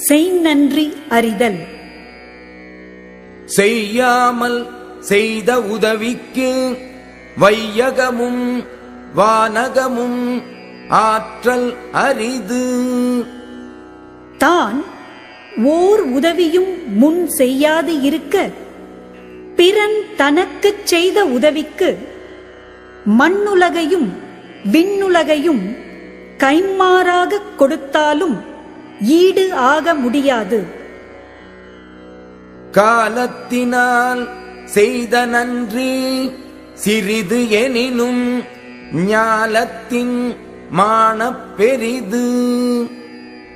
செய்நன்றி அறிதல். செய்யாமல் செய்த உதவிக்கு வையகமும் வானகமும் ஆற்றல் அரிது. தான் ஓர் உதவியும் முன் செய்யாது இருக்க பிறன் தனக்குச் செய்த உதவிக்கு மண்ணுலகையும் விண்ணுலகையும் கைம்மாறாகக் கொடுத்தாலும் ஈடு ஆக முடியாது. காலத்தினால் செய்த நன்றி சிறிது எனினும் ஞாலத்தின் மானப் பெரிது.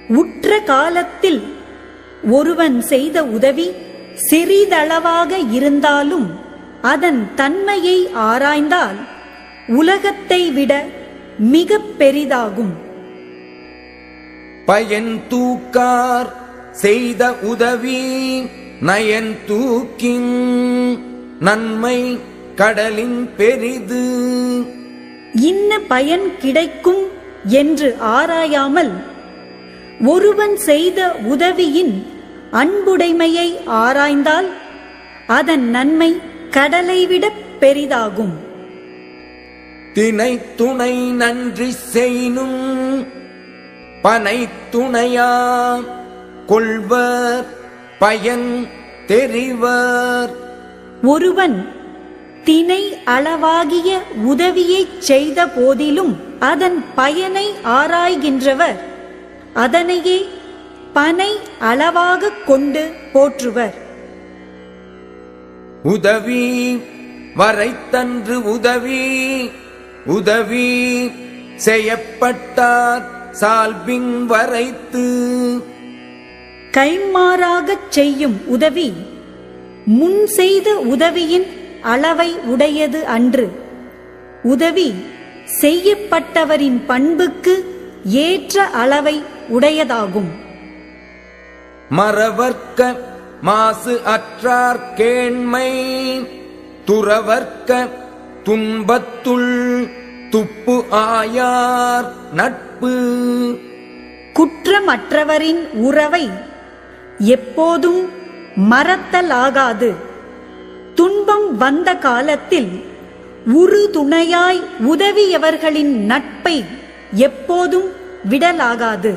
உற்ற காலத்தில் ஒருவன் செய்த உதவி சிறிதளவாக இருந்தாலும் அதன் தன்மையை ஆராய்ந்தால் உலகத்தை விட மிகப் பெரிதாகும். பயன் தூக்கார் செய்த உதவி நயன் தூக்கின் நன்மை கடலின் பெரிது. இன்ன பயன் கிடைக்கும் என்று ஆராயாமல் ஒருவன் செய்த உதவியின் அன்புடைமையை ஆராய்ந்தால் அதன் நன்மை கடலைவிட பெரிதாகும். தினை துணை நன்றி செய்னும் பனை துணையா கொள்வர் பயன் தெரிவர். ஒருவன் தினை அளவாகிய உதவியைச் செய்த போதிலும் அதன் பயனை ஆராய்கின்றவர் அதனையே பனை அளவாகக் கொண்டு போற்றுவர். உதவி வரைத்தன்று உதவி உதவி செய்யப்பட்டார் சால்பின் வரைத்து. கைமாறாகச் செய்யும் உதவி முன் செய்த உதவியின் அளவை உடையது அன்று. உதவி செய்யப்பட்டவரின் பண்புக்கு ஏற்ற அளவை உடையதாகும். மறவர்க்க மாசு அற்றார் கேண்மை துறவர்க்க துன்பத்துள் துப்பு ஆயார் நட்பு. குற்றமற்றவரின் உறவை எப்போதும் மறத்தலாகாது. துன்பம் வந்த காலத்தில் உறுதுணையாய் உதவியவர்களின் நட்பை எப்போதும் விடலாகாது.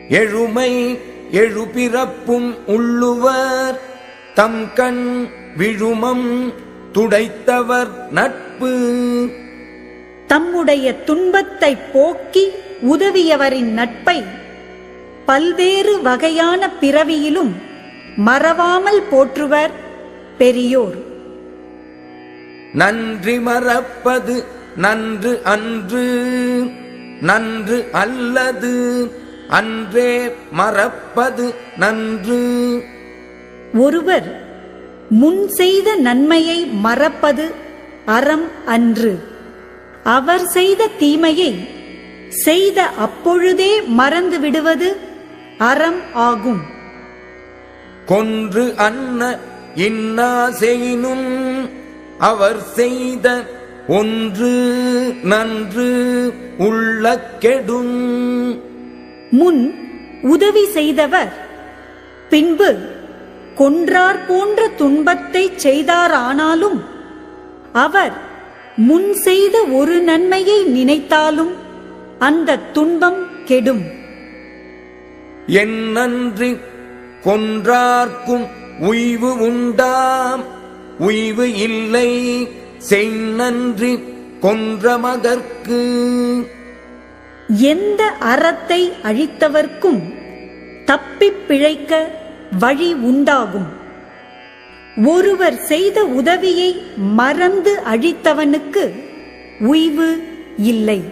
எழுமை எழுபிறப்பும் உள்ளுவர் தம் கண் விழுமம் துடைத்தவர் நட்பு. தம்முடைய துன்பத்தை போக்கி உதவியவரின் நட்பை பல்வேறு வகையான பிறவியிலும் மறவாமல் போற்றுவர் பெரியோர். நன்றி மறப்பது நன்று அன்று நன்று அல்லது அன்றே மறப்பது நன்று. ஒருவர் முன் செய்த நன்மையை மறப்பது அறம் அன்று. அவர் செய்த தீமையை செய்த அப்பொழுதே மறந்து விடுவது அறம் ஆகும். கொன்று அன்ன இன்னா செய்னும் அவர் செய்த ஒன்று நன்று உள்ள கெடும். முன் உதவி செய்தவர் பின்பு கொன்றார் போன்ற துன்பத்தை செய்தாரானாலும் அவர் முன் செய்த ஒரு நன்மையை நினைத்தாலும் அந்த துன்பம் கெடும். என் நன்றி கொன்றார்க்கும் உய்வு உண்டாம் உய்வு இல்லை செய்நன்றி கொன்ற மகற்கு. எந்த அறத்தை அழித்தவர்க்கும் தப்பிப் பிழைக்க வழி உண்டாகும். ஒருவர் செய்த உதவியை மறந்து அழித்தவனுக்கு உய்வு இல்லை.